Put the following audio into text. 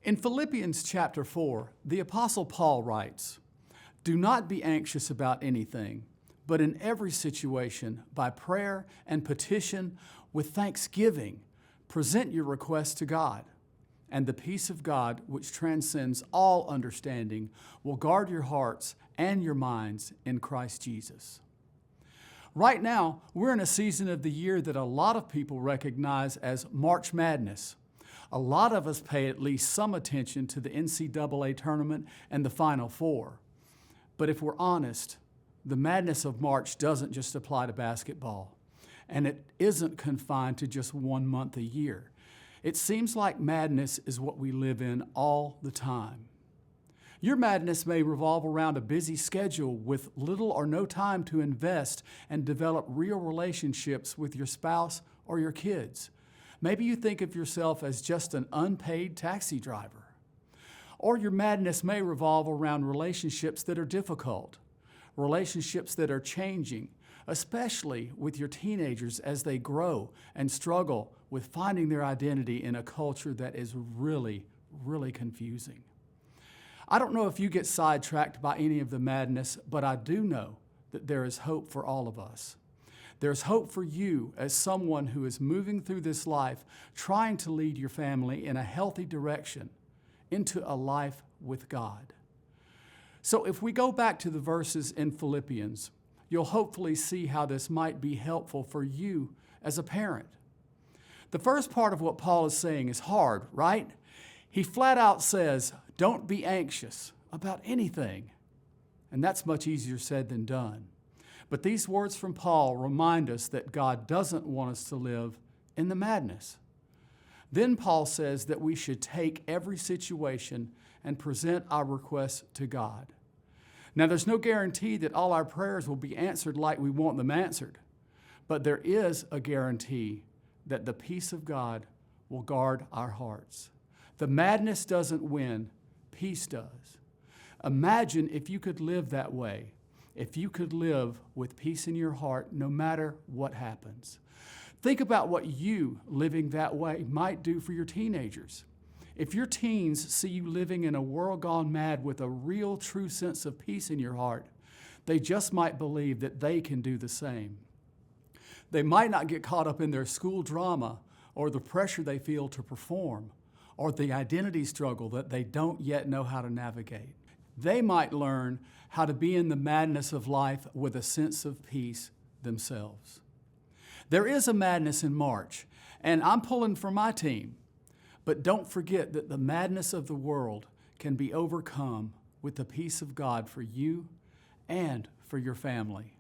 In Philippians chapter 4, the Apostle Paul writes, "Do not be anxious about anything, but in every situation, by prayer and petition, with thanksgiving, present your requests to God. And the peace of God, which transcends all understanding, will guard your hearts and your minds in Christ Jesus." Right now, we're in a season of the year that a lot of people recognize as March Madness. A lot of us pay at least some attention to the NCAA tournament and the Final Four. But if we're honest, the madness of March doesn't just apply to basketball, and it isn't confined to just 1 month a year. It seems like madness is what we live in all the time. Your madness may revolve around a busy schedule with little or no time to invest and develop real relationships with your spouse or your kids. Maybe you think of yourself as just an unpaid taxi driver. Or your madness may revolve around relationships that are difficult, relationships that are changing, especially with your teenagers as they grow and struggle with finding their identity in a culture that is really, really confusing. I don't know if you get sidetracked by any of the madness, but I do know that there is hope for all of us. There's hope for you as someone who is moving through this life, trying to lead your family in a healthy direction into a life with God. So if we go back to the verses in Philippians, you'll hopefully see how this might be helpful for you as a parent. The first part of what Paul is saying is hard, right? He flat out says, don't be anxious about anything. And that's much easier said than done. But these words from Paul remind us that God doesn't want us to live in the madness. Then Paul says that we should take every situation and present our requests to God. Now, there's no guarantee that all our prayers will be answered like we want them answered, but there is a guarantee that the peace of God will guard our hearts. The madness doesn't win, peace does. Imagine if you could live that way, if you could live with peace in your heart no matter what happens. Think about what you living that way might do for your teenagers. If your teens see you living in a world gone mad with a real, true sense of peace in your heart, they just might believe that they can do the same. They might not get caught up in their school drama or the pressure they feel to perform or the identity struggle that they don't yet know how to navigate. They might learn how to be in the madness of life with a sense of peace themselves. There is a madness in March, and I'm pulling for my team. But don't forget that the madness of the world can be overcome with the peace of God for you and for your family.